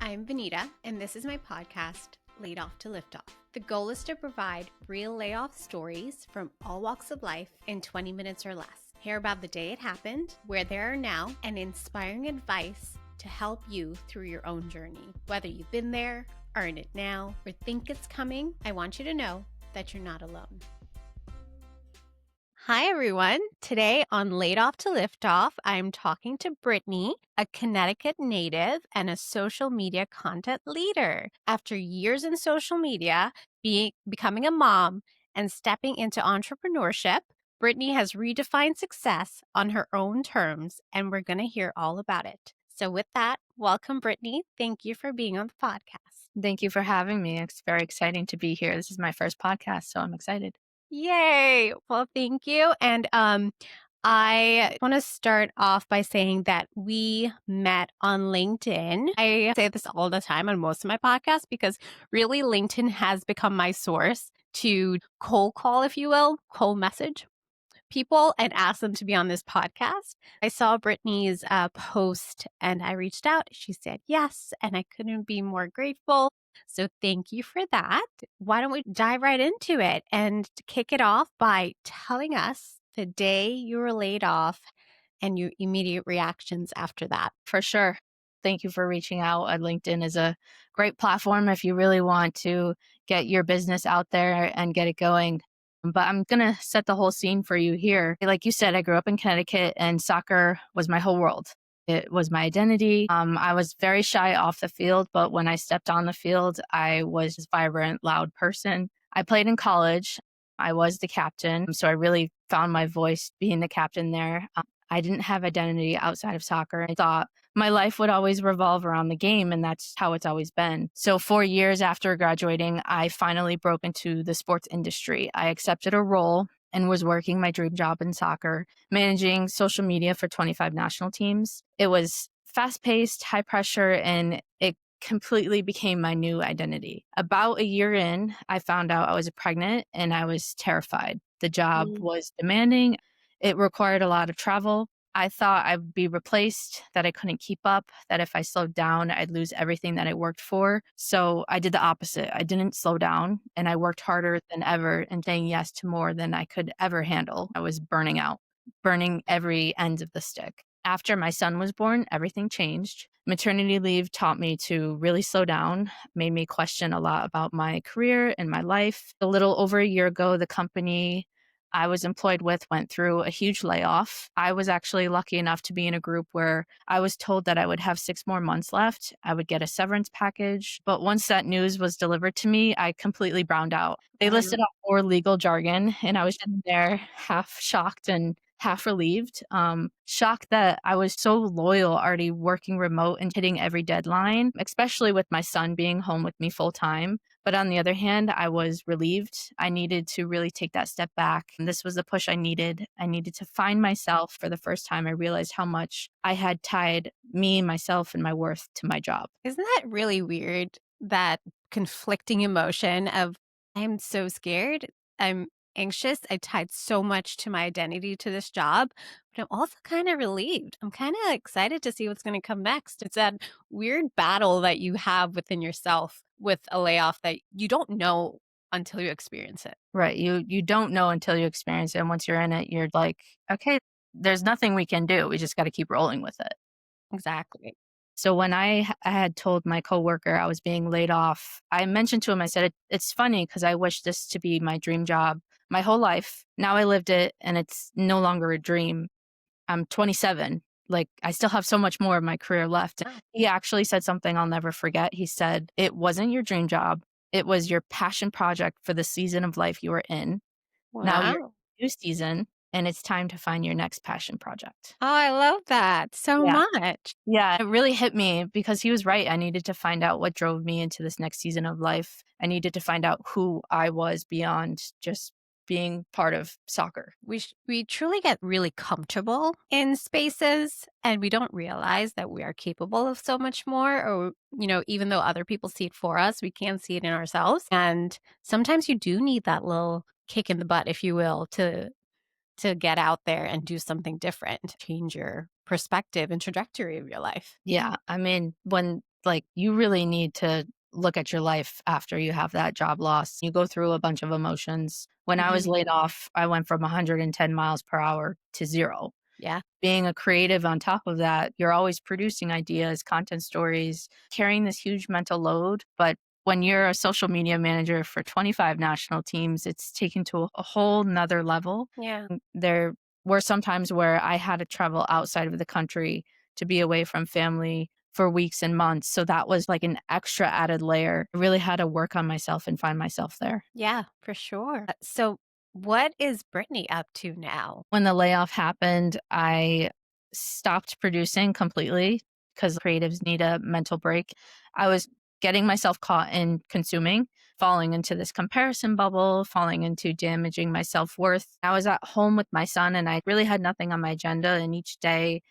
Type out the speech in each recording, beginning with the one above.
I'm Vanita, and this is my podcast, Laid Off to Lift Off. The goal is to provide real layoff stories from all walks of life in 20 minutes or less. Hear about the day it happened, where they are now, and inspiring advice to help you through your own journey. Whether you've been there, are in it now, or think it's coming, I want you to know that you're not alone. Hi, everyone. Today on Laid Off to Lift Off, I'm talking to Brittany, a Connecticut native and a social media content leader. After years in social media, becoming a mom, and stepping into entrepreneurship, Brittany has redefined success on her own terms, and we're going to hear all about it. So with that, welcome, Brittany. Thank you for being on the podcast. Thank you for having me. It's very exciting to be here. This is my first podcast, so I'm excited. Yay. Well, thank you. And I want to start off by saying that we met on LinkedIn. I say this all the time on most of my podcasts because really LinkedIn has become my source to cold call, if you will, cold message people and ask them to be on this podcast. I saw Brittany's post and I reached out. She said yes, and I couldn't be more grateful. So thank you for that. Why don't we dive right into it and kick it off by telling us the day you were laid off and your immediate reactions after that. For sure. Thank you for reaching out. LinkedIn is a great platform if you really want to get your business out there and get it going. But I'm going to set the whole scene for you here. Like you said, I grew up in Connecticut and soccer was my whole world. It was my identity. I was very shy off the field, but when I stepped on the field, I was a vibrant, loud person. I played in college. I was the captain. So I really found my voice being the captain there. I didn't have identity outside of soccer. I thought my life would always revolve around the game, and that's how it's always been. So 4 years after graduating, I finally broke into the sports industry. I accepted a role and was working my dream job in soccer, managing social media for 25 national teams. It was fast-paced, high pressure, and it completely became my new identity. About a year in, I found out I was pregnant and I was terrified. The job was demanding. It required a lot of travel. I thought I would be replaced, that I couldn't keep up, that if I slowed down, I'd lose everything that I worked for. So I did the opposite. I didn't slow down and I worked harder than ever and saying yes to more than I could ever handle. I was burning out, burning every end of the stick. After my son was born, everything changed. Maternity leave taught me to really slow down, made me question a lot about my career and my life. A little over a year ago, the company I was employed with went through a huge layoff. I was actually lucky enough to be in a group where I was told that I would have 6 more months left. I would get a severance package. But once that news was delivered to me, I completely browned out. They listed out more legal jargon, and I was sitting there half shocked and half relieved. Shocked that I was so loyal, already working remote and hitting every deadline, especially with my son being home with me full time. But on the other hand, I was relieved. I needed to really take that step back. And this was the push I needed. I needed to find myself. For the first time, I realized how much I had tied me, myself, and my worth to my job. Isn't that really weird, that conflicting emotion of I'm so scared, I'm anxious, I tied so much to my identity to this job, but I'm also kind of relieved. I'm kind of excited to see what's going to come next. It's that weird battle that you have within yourself with a layoff that you don't know until you experience it. Right. You don't know until you experience it. And once you're in it, you're like, okay, there's nothing we can do. We just got to keep rolling with it. Exactly. So when I had told my coworker I was being laid off, I mentioned to him, I said, it's funny because I wish this to be my dream job my whole life. Now I lived it and it's no longer a dream. I'm 27. Like, I still have so much more of my career left. He actually said something I'll never forget. He said, it wasn't your dream job. It was your passion project for the season of life you were in. Wow. Now you're in a new season and it's time to find your next passion project. Oh, I love that so much. Yeah, it really hit me because he was right. I needed to find out what drove me into this next season of life. I needed to find out who I was beyond just being part of soccer. We truly get really comfortable in spaces and we don't realize that we are capable of so much more, or, even though other people see it for us, we can see it in ourselves. And sometimes you do need that little kick in the butt, if you will, to get out there and do something different, change your perspective and trajectory of your life. Yeah. I mean, when like, you really need to look at your life after you have that job loss. You go through a bunch of emotions. When I was Mhm. laid off, I went from 110 miles per hour to 0. Yeah. Being a creative on top of that, you're always producing ideas, content stories, carrying this huge mental load. But when you're a social media manager for 25 national teams, it's taken to a whole nother level. Yeah. There were some times where I had to travel outside of the country to be away from family for weeks and months. So that was like an extra added layer. I really had to work on myself and find myself there. Yeah, for sure. So what is Brittany up to now? When the layoff happened, I stopped producing completely because creatives need a mental break. I was getting myself caught in consuming, falling into this comparison bubble, falling into damaging my self worth. I was at home with my son and I really had nothing on my agenda. And each day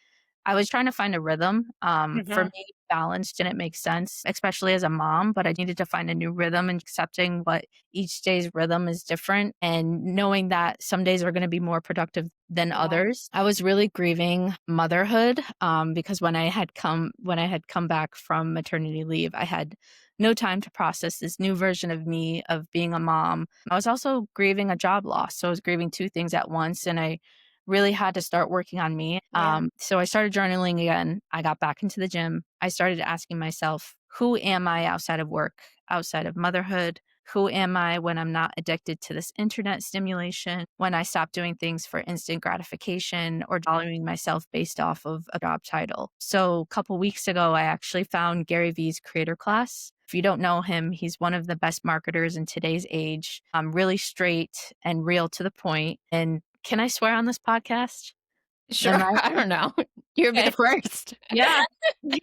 I was trying to find a rhythm. For Mhm. me, balance didn't make sense, especially as a mom, but I needed to find a new rhythm and accepting what each day's rhythm is different and knowing that some days are going to be more productive than Yeah. others. I was really grieving motherhood because when I had come back from maternity leave, I had no time to process this new version of me of being a mom. I was also grieving a job loss. So I was grieving two things at once and I really had to start working on me. Yeah. So I started journaling again. I got back into the gym. I started asking myself, who am I outside of work, outside of motherhood? Who am I when I'm not addicted to this internet stimulation? When I stop doing things for instant gratification or valuing myself based off of a job title? So a couple weeks ago, I actually found Gary Vee's creator class. If you don't know him, he's one of the best marketers in today's age. Really straight and real to the point. And can I swear on this podcast? Sure. Am I I don't know. You'll be the okay? first. Yeah.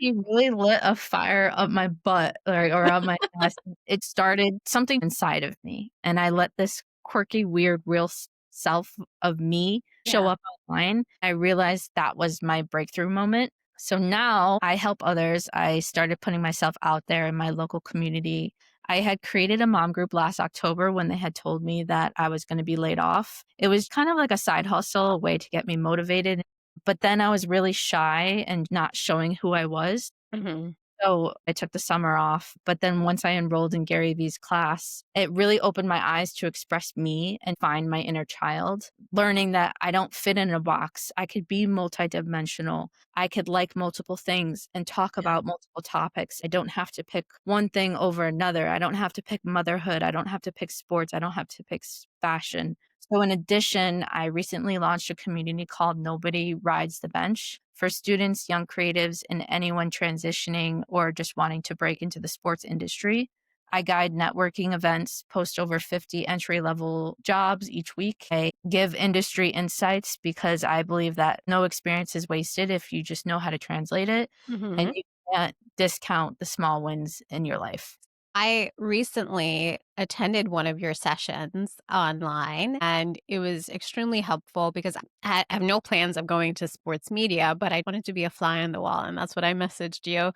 He really lit a fire up my butt or up my ass. It started something inside of me, and I let this quirky, weird, real self of me show Yeah. up online. I realized that was my breakthrough moment. So now I help others. I started putting myself out there in my local community. I had created a mom group last October when they had told me that I was going to be laid off. It was kind of like a side hustle, a way to get me motivated, but then I was really shy and not showing who I was. Mhm. So I took the summer off. But then once I enrolled in Gary Vee's class, it really opened my eyes to express me and find my inner child, learning that I don't fit in a box. I could be multidimensional. I could like multiple things and talk Yeah. about multiple topics. I don't have to pick one thing over another. I don't have to pick motherhood. I don't have to pick sports. I don't have to pick fashion. So, in addition, I recently launched a community called Nobody Rides the Bench for students, young creatives, and anyone transitioning or just wanting to break into the sports industry. I guide networking events, post over 50 entry level jobs each week. I give industry insights because I believe that no experience is wasted if you just know how to translate it. And Mhm. you can't discount the small wins in your life. I recently attended one of your sessions online and it was extremely helpful because I have no plans of going to sports media, but I wanted to be a fly on the wall and that's what I messaged you.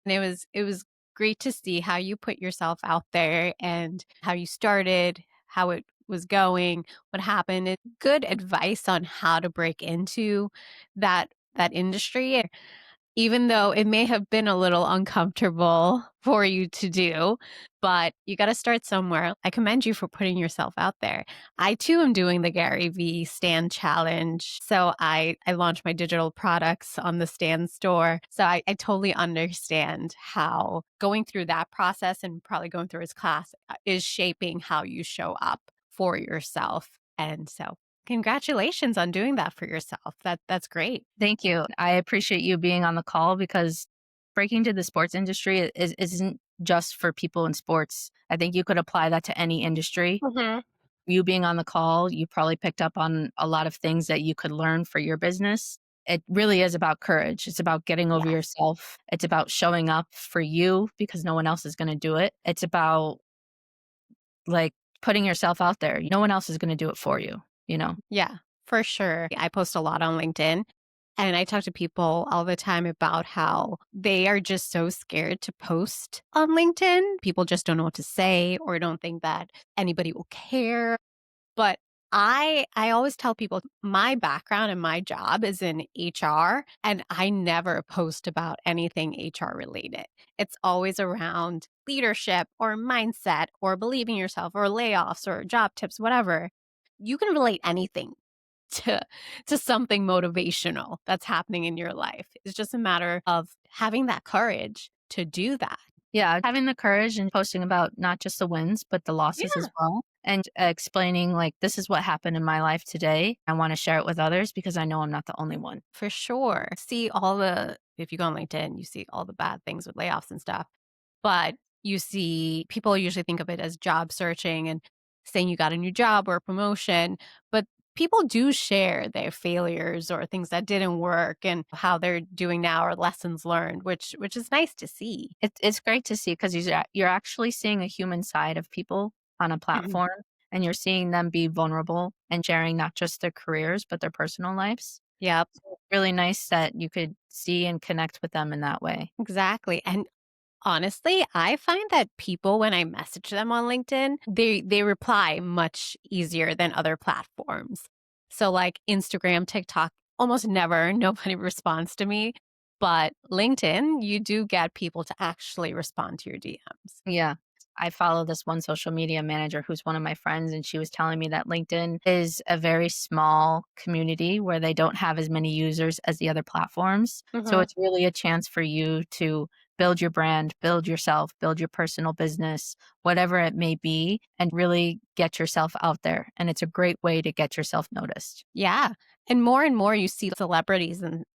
And it was great to see how you put yourself out there and how you started, how it was going, what happened. Good advice on how to break into that industry even though it may have been a little uncomfortable for you to do, but you got to start somewhere. I commend you for putting yourself out there. I too am doing the Gary V Stan challenge. So I launched my digital products on the Stan store. So I totally understand how going through that process and probably going through his class is shaping how you show up for yourself. And so congratulations on doing that for yourself. That's great. Thank you. I appreciate you being on the call because breaking into the sports industry isn't just for people in sports. I think you could apply that to any industry. Mhm. You being on the call, you probably picked up on a lot of things that you could learn for your business. It really is about courage. It's about getting over Yes. yourself. It's about showing up for you because no one else is going to do it. It's about like putting yourself out there. No one else is going to do it for you, you know? Yeah, for sure. I post a lot on LinkedIn and I talk to people all the time about how they are just so scared to post on LinkedIn. People just don't know what to say or don't think that anybody will care. But I always tell people my background and my job is in HR, and I never post about anything HR related. It's always around leadership or mindset or believing yourself or layoffs or job tips, whatever. You can relate anything to to something motivational that's happening in your life. It's just a matter of having that courage to do that. Yeah, having the courage and posting about not just the wins, but the losses as Yeah. well, and explaining, like, "This is what happened in my life today. I wanna share it with others because I know I'm not the only one." For sure. See all the if you go on LinkedIn, you see all the bad things with layoffs and stuff. But you see people usually think of it as job searching and saying you got a new job or a promotion, but people do share their failures or things that didn't work and how they're doing now or lessons learned, which is nice to see. It's great to see because you're actually seeing a human side of people on a Mhm. platform, and you're seeing them be vulnerable and sharing not just their careers, but their personal lives. Yep, So it's really nice that you could see and connect with them in that way. exactly. And honestly, I find that people when I message them on LinkedIn, they reply much easier than other platforms. So like Instagram, TikTok, almost never nobody responds to me, but LinkedIn, you do get people to actually respond to your DMs. Yeah. I follow this one social media manager who's one of my friends, and she was telling me that LinkedIn is a very small community where they don't have as many users as the other platforms. So Mhm. it's really a chance for you to build your brand, build yourself, build your personal business, whatever it may be, and really get yourself out there. And it's a great way to get yourself noticed. Yeah. And more you see celebrities and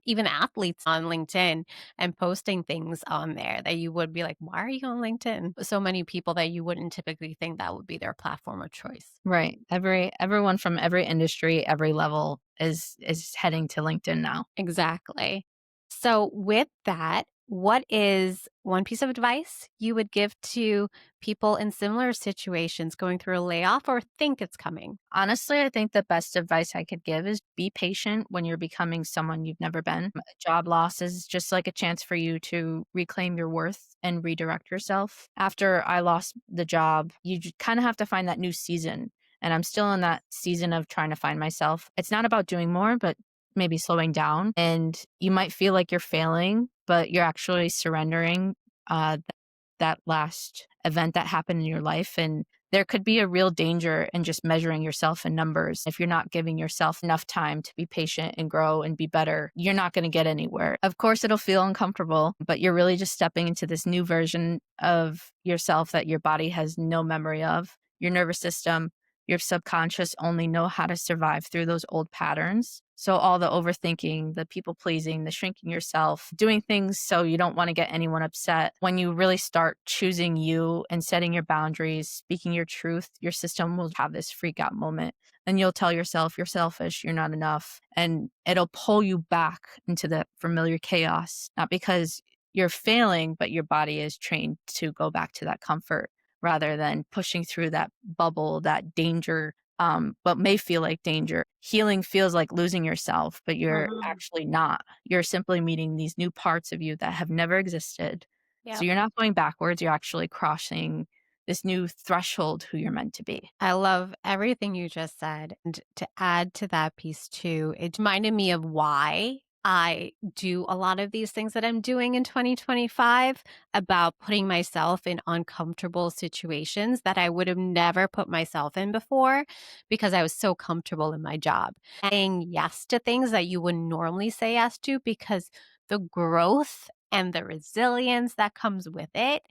even athletes on LinkedIn and posting things on there that you would be like, why are you on LinkedIn? So many people that you wouldn't typically think that would be their platform of choice. Right. Everyone from every industry, every level is heading to LinkedIn now. Exactly. So, with that, what is one piece of advice you would give to people in similar situations going through a layoff or think it's coming? Honestly, I think the best advice I could give is be patient when you're becoming someone you've never been. A job loss is just like a chance for you to reclaim your worth and redirect yourself. After I lost the job, you kind of have to find that new season. And I'm still in that season of trying to find myself. It's not about doing more, but maybe slowing down. And you might feel like you're failing, but you're actually surrendering that last event that happened in your life. And there could be a real danger in just measuring yourself in numbers. If you're not giving yourself enough time to be patient and grow and be better, you're not going to get anywhere. Of course, it'll feel uncomfortable, but you're really just stepping into this new version of yourself that your body has no memory of. Your nervous system, your subconscious only know how to survive through those old patterns. So all the overthinking, the people pleasing, the shrinking yourself, doing things so you don't want to get anyone upset. When you really start choosing you and setting your boundaries, speaking your truth, your system will have this freak out moment. And you'll tell yourself you're selfish, you're not enough. And it'll pull you back into the familiar chaos, not because you're failing, but your body is trained to go back to that comfort rather than pushing through that bubble, that danger, what may feel like danger. Healing feels like losing yourself, but you're Mhm. actually not. You're simply meeting these new parts of you that have never existed. So Yep. you're not going backwards, you're actually crossing this new threshold who you're meant to be. I love everything you just said. And to add to that piece too, it reminded me of why I do a lot of these things that I'm doing in 2025 about putting myself in uncomfortable situations that I would have never put myself in before because I was so comfortable in my job. Saying yes to things that you wouldn't normally say yes to because the growth and the resilience that comes with it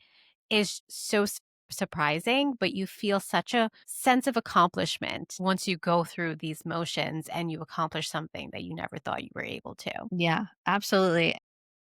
is so surprising, but you feel such a sense of accomplishment once you go through these motions and you accomplish something that you never thought you were able to. Yeah, absolutely.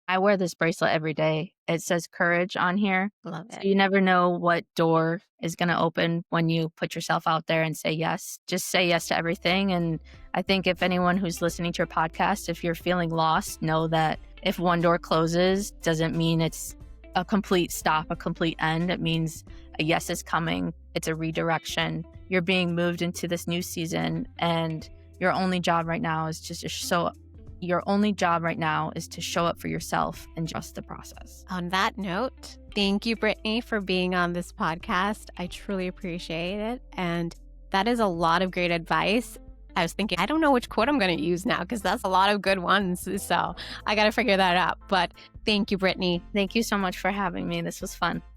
I wear this bracelet every day. It says courage on here. Love So it. you never know what door is going to open when you put yourself out there and say yes. Just say yes to everything. And I think if anyone who's listening to your podcast, if you're feeling lost, know that if one door closes, doesn't mean it's a complete stop, a complete end. It means a yes is coming. It's a redirection. You're being moved into this new season, and your only job right now is just to show your only job right now is to show up for yourself and trust the process. On that note, thank you, Brittany, for being on this podcast. I truly appreciate it. And That is a lot of great advice. I was thinking, I don't know which quote I'm going to use now because that's a lot of good ones. So I got to figure that out. But thank you, Brittany. Thank you so much for having me. This was fun.